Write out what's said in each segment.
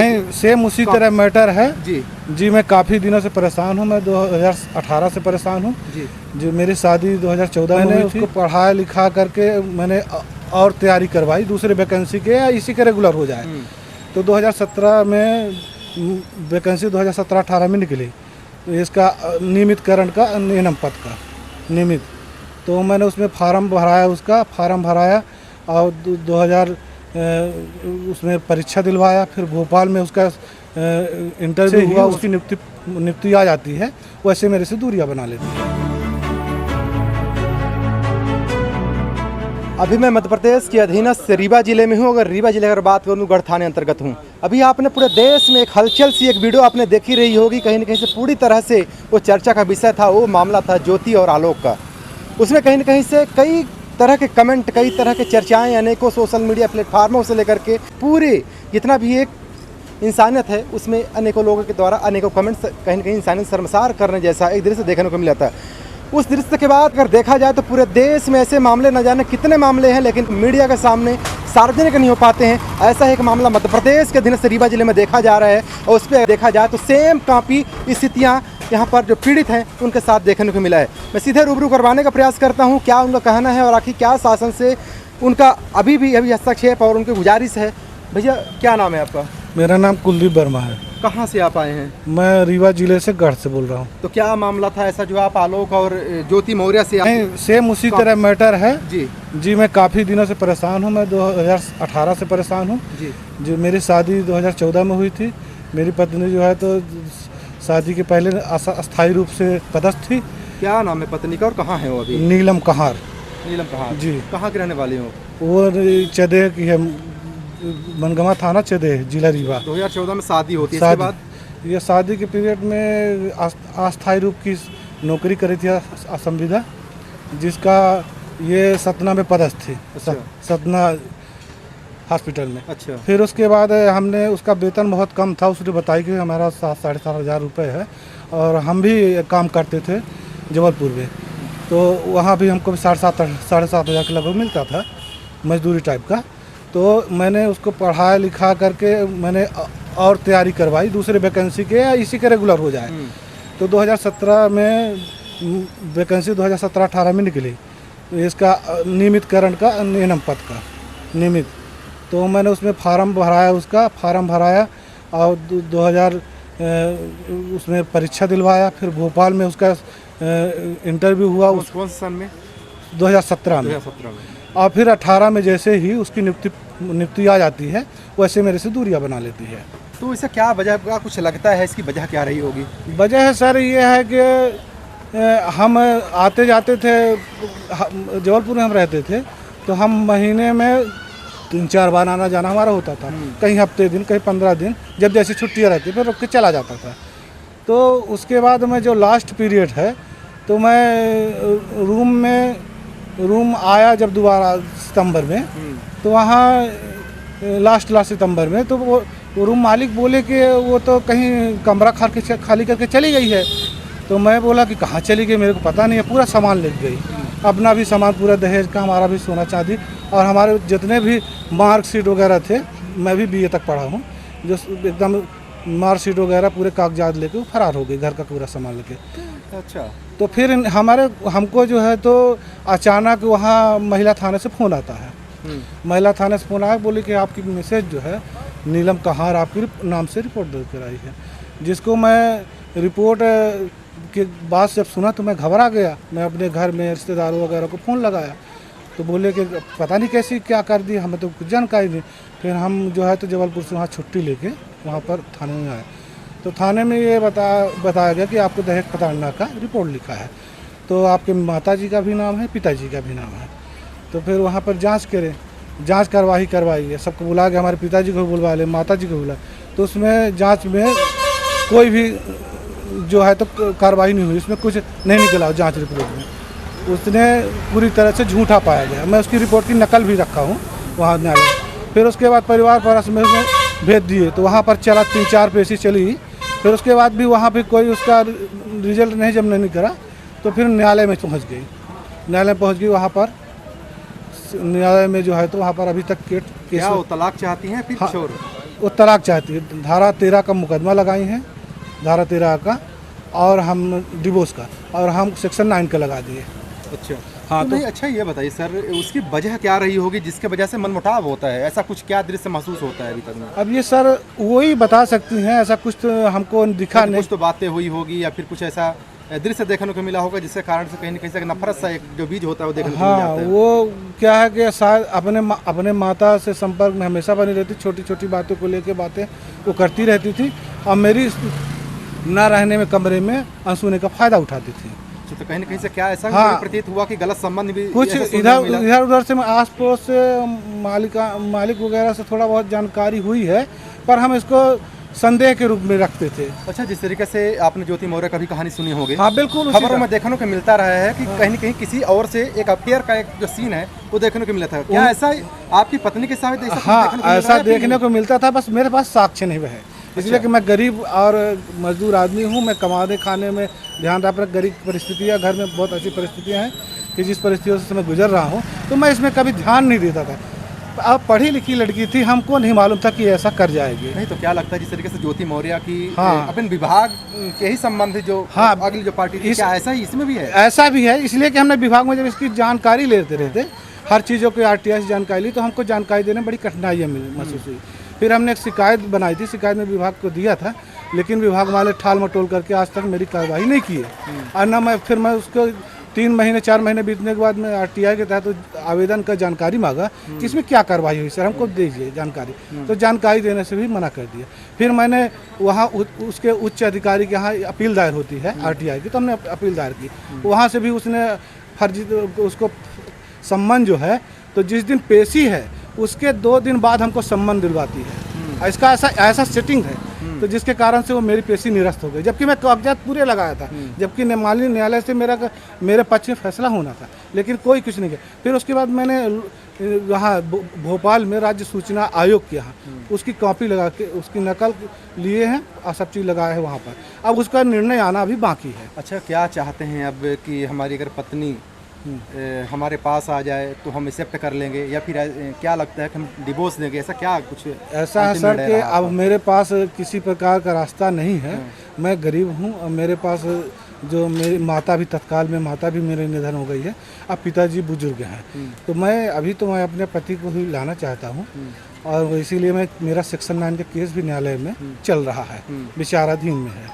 नहीं, सेम उसी तरह मैटर है जी जी। मैं काफ़ी दिनों से परेशान हूँ। मैं 2018 से परेशान हूँ जी। जो मेरी शादी 2014 में उसको पढ़ा लिखा करके मैंने और तैयारी करवाई दूसरे वैकेंसी के या इसी के रेगुलर हो जाए। तो 2017 में वैकेंसी 2017-18 में निकली, तो इसका नियमितकरण का नियम पद का नियमित, तो मैंने उसमें फार्म भराया, उसका फार्म भराया और 2000 उसमें परीक्षा दिलवाया। फिर भोपाल में उसका इंटरव्यू हुआ, उसकी नियुक्ति आ जाती है, वैसे मेरे से दूरियां बना लेती है। अभी मैं मध्य प्रदेश के अधीनस्थ रीवा जिले में हूँ। अगर रीवा जिले की बात करूँ, गढ़ थाने अंतर्गत हूँ। अभी आपने पूरे देश में एक हलचल सी एक वीडियो आपने देखी रही होगी, कहीं न कहीं से पूरी तरह से वो चर्चा का विषय था, वो मामला था ज्योति और आलोक का। उसमें कहीं न कहीं से कई तरह के कमेंट, कई तरह के चर्चाएं अनेकों सोशल मीडिया प्लेटफार्मों से लेकर के पूरे जितना भी एक इंसानियत है उसमें अनेकों लोगों के द्वारा अनेकों कमेंट्स कहीं न कहीं इंसानियत शर्मसार करने जैसा एक दृश्य देखने को मिला था। उस दृश्य के बाद अगर देखा जाए तो पूरे देश में ऐसे मामले न जाने कितने मामले हैं, लेकिन मीडिया के सामने सार्वजनिक नहीं हो पाते हैं। ऐसा एक मामला मध्य प्रदेश के अधीनस्थ रीवा जिले में देखा जा रहा है और उस पर देखा जाए तो सेम कापी स्थितियाँ यहाँ पर जो पीड़ित हैं उनके साथ देखने को मिला है। मैं सीधे रूबरू करवाने का प्रयास करता हूँ क्या उनका कहना है और आखिर क्या शासन से उनका अभी हस्तक्षेप और उनकी गुजारिश है। भैया क्या नाम है आपका? मेरा नाम कुलदीप वर्मा है। कहाँ से आप आए हैं? मैं रीवा जिले से गढ़ से बोल रहा हूँ। तो क्या मामला था ऐसा जो आप आलोक और ज्योति मौर्य से? नहीं, सेम उसी तरह मैटर है जी जी। मैं काफ़ी दिनों से परेशान हूँ। मैं 2018 से परेशान हूँ जी। जो मेरी शादी 2014 में हुई थी। मेरी पत्नी जो है तो शादी के पहले अस्थायी रूप से पदस्थ थी। क्या नाम है पत्नी का और कहाँ है वो अभी? नीलम कहार। नीलम कहार जी। कहाँ के रहने वाली हो? वो चेदेह की है, मनगमा थाना चेदेह, जिला रीवा। 2014 में शादी होती है। इसके बाद ये शादी के पीरियड में अस्थायी रूप की नौकरी करी थी असंविदा, जिसका ये सतना में पदस्थ थी। अच्छा। सतना हॉस्पिटल में। अच्छा। फिर उसके बाद हमने उसका वेतन बहुत कम था, उसने बताई कि हमारा 7,500 रुपये है और हम भी काम करते थे जबलपुर में, तो वहाँ भी हमको 7,500 के लगभग मिलता था मजदूरी टाइप का। तो मैंने उसको पढ़ा लिखा करके मैंने और तैयारी करवाई दूसरे वैकेंसी के या इसी के रेगुलर हो जाए। तो 2017 में वैकेंसी 2017-18 में निकली, तो इसका नियमितकरण का नियम पद का नियमित, तो मैंने उसमें फार्म भराया, उसका फार्म भराया और 2000 उसमें परीक्षा दिलवाया। फिर भोपाल में उसका इंटरव्यू हुआ। कौन से सन में? 2017 में। और फिर 18 में जैसे ही उसकी नियुक्ति आ जाती है, वैसे मेरे से दूरियां बना लेती है। तो इससे क्या वजह का कुछ लगता है, इसकी वजह क्या रही होगी? वजह है सर ये है कि हम आते जाते थे, जबलपुर में हम रहते थे, तो हम महीने में 3-4 बार आना जाना हमारा होता था। कहीं हफ्ते दिन, कहीं 15 दिन, जब जैसी छुट्टियाँ रहती फिर रुक के चला जाता था। तो उसके बाद में जो लास्ट पीरियड है, तो मैं रूम आया जब दोबारा सितंबर में, तो वहाँ लास्ट सितंबर में, तो वो रूम मालिक बोले कि वो तो कहीं कमरा खाली करके चली गई है। तो मैं बोला कि कहाँ चली गई, मेरे को पता नहीं है। पूरा सामान ले गई, अपना भी सामान, पूरा दहेज का, हमारा भी सोना चांदी और हमारे जितने भी मार्कशीट वगैरह थे, मैं भी BA तक पढ़ा हूँ, जो एकदम मार्कशीट वगैरह पूरे कागजात लेके वो फरार हो गई, घर का पूरा सामान लेके। अच्छा। तो फिर हमको जो है तो अचानक वहाँ महिला थाने से फ़ोन आता है। महिला थाने से फ़ोन आया, बोले कि आपकी मैसेज जो है नीलम कहार आपके नाम से रिपोर्ट दर्ज कराई है। जिसको मैं रिपोर्ट के बाद जब सुना तो मैं घबरा गया। मैं अपने घर में रिश्तेदारों वगैरह को फ़ोन लगाया, तो बोले कि पता नहीं कैसी क्या कर दी, हमें तो कुछ जानकारी नहीं। फिर हम जो है तो जबलपुर से वहाँ छुट्टी लेके वहाँ पर थाने में आए, तो थाने में ये बताया गया कि आपको दहेज प्रताड़ना का रिपोर्ट लिखा है, तो आपके माताजी का भी नाम है, पिताजी का भी नाम है। तो फिर वहाँ पर जांच करवाई है, सबको बुला के, हमारे पिताजी को बुलवा ले, माताजी को बुला, तो उसमें जांच में कोई भी जो है तो कार्रवाई नहीं हुई, उसमें कुछ नहीं निकला जांच रिपोर्ट में। उसने पूरी तरह से झूठा पाया गया। मैं उसकी रिपोर्ट की नकल भी रखा हूँ वहाँ न्यायालय। फिर उसके बाद परिवार परस में भेज दिए, तो वहाँ पर चला 3-4 पेशी चली। फिर उसके बाद भी वहाँ पे कोई उसका रिजल्ट जब नहीं करा, तो फिर न्यायालय में पहुँच गई। वहाँ पर न्यायालय में जो है तो वहाँ पर अभी तक क्या वो तलाक चाहती हैं फिर? हाँ, वो तलाक चाहती है। धारा 13 का मुकदमा लगाई हैं, धारा 13 का, और हम डिवोर्स का, और हम सेक्शन 9 का लगा दिए। अच्छा हाँ, तो नहीं, अच्छा ये बताइए सर, उसकी वजह क्या रही होगी जिसके वजह से मनमुटाव होता है? ऐसा कुछ क्या दृश्य महसूस होता है अभी तक में? अब ये सर वही बता सकती हैं, ऐसा कुछ तो हमको दिखा नहीं। कुछ तो बातें हुई होगी या फिर कुछ ऐसा दृश्य देखने को मिला होगा जिसके कारण से कहीं न कहीं से नफरत सा एक जो बीज होता है वो देखने को मिल हाँ, जाता है। वो क्या है कि शायद अपने माता से संपर्क में हमेशा बनी रहती, छोटी छोटी बातों को लेकर बातें वो करती रहती थी, और मेरी ना रहने में कमरे में अनसुने का फायदा उठाती थी। तो कहीं न कहीं से क्या ऐसा भी हाँ, प्रतीत हुआ कि गलत संबंध भी कुछ ऐसा सुनने को मिला? इधर उधर से आस पड़ोस से मालिक वगैरह से थोड़ा बहुत जानकारी हुई है, पर हम इसको संदेह के रूप में रखते थे। अच्छा, जिस तरीके से आपने ज्योति मौर्य का भी कहानी सुनी होगी। हाँ बिल्कुल, उसी खबरों का। में देखने को मिलता रहा है कि कहीं न कहीं किसी और से एक अफेयर का एक जो सीन है वो देखने को मिला था। क्या ऐसा आपकी पत्नी के साथ ऐसा हाँ, देखने को मिल रहा ऐसा है कि देखने को मिलता था, बस मेरे पास साक्ष्य नहीं है। इसलिए कि मैं गरीब और मजदूर आदमी हूँ, मैं कमाने खाने में ध्यान रहा, गरीब परिस्थितियाँ, घर में बहुत ऐसी परिस्थितियाँ हैं कि जिस परिस्थितियों से मैं गुजर रहा हूँ, तो मैं इसमें कभी ध्यान नहीं देता था। अब पढ़ी लिखी लड़की थी, हमको नहीं मालूम था कि ऐसा कर जाएगी। नहीं तो क्या लगता है जिस तरीके से ज्योति मौर्य की हाँ, अपन विभाग के ही संबंधित जो हाँ, अगली जो पार्टी थी, क्या ऐसा ही इसमें भी है? ऐसा भी है, इसलिए कि हमने विभाग में जब इसकी जानकारी लेते रहते, हर चीज़ों की RTI से जानकारी ली, तो हमको जानकारी देने में बड़ी कठिनाइयाँ महसूस हुई। फिर हमने एक शिकायत बनाई थी, शिकायत में विभाग को दिया था, लेकिन विभाग वाले ठाल मटोल करके आज तक मेरी कार्रवाई नहीं की है। और ना मैं उसको 3 महीने 4 महीने बीतने के बाद मैं RTI के तहत आवेदन का जानकारी मांगा कि इसमें क्या कार्रवाई हुई, सर हमको दीजिए जानकारी। तो जानकारी देने से भी मना कर दिया। फिर मैंने वहाँ उसके उच्च अधिकारी के यहाँ अपील दायर होती है RTI की, तो हमने अपील दायर की। वहाँ से भी उसने फर्जी उसको सम्मन जो है, तो जिस दिन पेशी है उसके 2 दिन बाद हमको सम्मन दिलवाती है। इसका ऐसा सेटिंग है, तो जिसके कारण से वो मेरी पेशी निरस्त हो गई, जबकि मैं कागजात पूरे लगाया था, जबकि माननीय न्यायालय से मेरे पक्ष में फैसला होना था, लेकिन कोई कुछ नहीं किया। फिर उसके बाद मैंने वहाँ भोपाल में राज्य सूचना आयोग के यहाँ उसकी कॉपी लगा के उसकी नकल लिए हैं और सब चीज़ लगाया है वहाँ पर। अब उसका निर्णय आना अभी बाकी है। अच्छा, क्या चाहते हैं अब कि हमारी अगर पत्नी हमारे पास आ जाए तो हम एक्सेप्ट कर लेंगे, या फिर क्या लगता है कि हम डिवोर्स देंगे? ऐसा क्या कुछ ऐसा है सर कि अब मेरे पास किसी प्रकार का रास्ता नहीं है। मैं गरीब हूँ और मेरे पास जो मेरी माता भी तत्काल में माता भी मेरे निधन हो गई है, अब पिताजी बुजुर्ग हैं, तो मैं अपने पति को ही लाना चाहता हूँ, और इसीलिए मेरा सेक्शन 9 का केस भी न्यायालय में चल रहा है, विचाराधीन में है।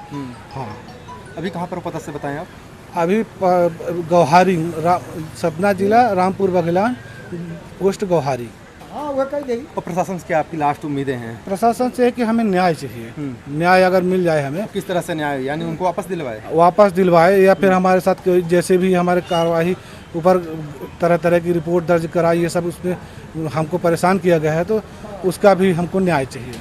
हाँ, अभी कहाँ पर पता से बताएं आप? अभी गौहारी, सतना जिला, रामपुर बघेलान, पोस्ट गौहारी। और प्रशासन से क्या आपकी लास्ट उम्मीदें हैं? प्रशासन से है कि हमें न्याय चाहिए, न्याय अगर मिल जाए हमें। किस तरह से न्याय, यानी उनको वापस दिलवाए, या फिर हमारे साथ जैसे भी हमारे कार्रवाई ऊपर तरह तरह की रिपोर्ट दर्ज कराई, ये सब उसमें हमको परेशान किया गया है, तो उसका भी हमको न्याय चाहिए।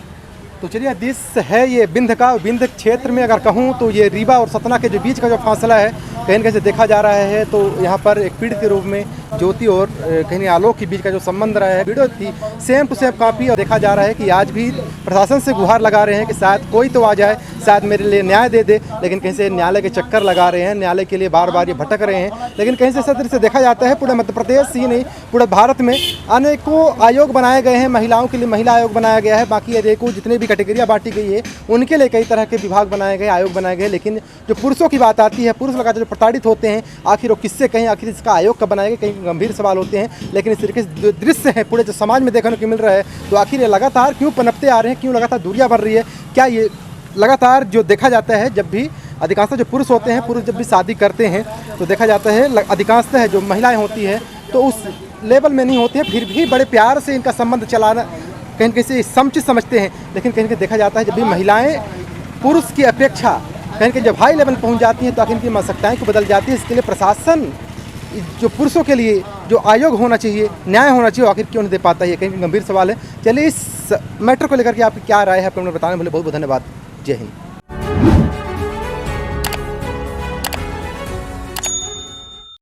तो चलिए, दृश्य है ये विंध्य का। विंध्य क्षेत्र में अगर कहूँ तो ये रीवा और सतना के जो बीच का जो फासला है, कहीं न कहीं से देखा जा रहा है, तो यहाँ पर एक पीड़ित के रूप में ज्योति और कहीं आलोक के बीच का जो संबंध रहा है, वीडियो थी सेम टू सेम कॉपी, और देखा जा रहा है कि आज भी प्रशासन से गुहार लगा रहे हैं कि शायद कोई तो आ जाए, शायद मेरे लिए न्याय दे दे, लेकिन कहीं से न्यायालय के चक्कर लगा रहे हैं, न्यायालय के लिए बार बार ये भटक रहे हैं। लेकिन कहीं से ऐसा दृश्य देखा जाता है, पूरे मध्य प्रदेश ही नहीं पूरे भारत में अनेकों आयोग बनाए गए हैं, महिलाओं के लिए महिला आयोग बनाया गया है, बाकी अनेकों जितने भी कैटेगरियाँ बांटी गई है उनके लिए कई तरह के विभाग बनाए गए, आयोग बनाए गए। लेकिन जो पुरुषों की बात आती है, पुरुष लगातार जो प्रताड़ित होते हैं, आखिर वो किससे कहीं, आखिर इसका आयोग कब बनाएगा, कहीं गंभीर सवाल होते हैं। लेकिन इस तरीके से जो दृश्य है पूरे जो समाज में देखने को मिल रहा है, तो आखिर ये लगातार क्यों पनपते आ रहे हैं, क्यों लगातार दूरियां बढ़ रही है? क्या ये लगातार जो देखा जाता है, जब भी अधिकांशतः जो पुरुष होते हैं, पुरुष जब भी शादी करते हैं तो देखा जाता है अधिकांशतः जो महिलाएं होती है तो उस लेवल में नहीं होती है, फिर भी बड़े प्यार से इनका संबंध चलाना कहीं कहीं से समुचित समझते हैं। लेकिन कहीं कहीं देखा जाता है जब भी महिलाएं पुरुष की अपेक्षा कहीं कहीं जब हाई लेवल पहुंच जाती हैं तो आखिर इनकी मानसिकताएं को बदल जाती है। इसके लिए प्रशासन जो पुरुषों के लिए जो आयोग होना चाहिए, न्याय होना चाहिए, आखिर क्यों नहीं दे पाता है, कहीं गंभीर सवाल है। चलिए, इस मैटर को लेकर के आपकी क्या राय है, आप लोगों ने बताने के लिए बहुत बहुत धन्यवाद। जय हिंद।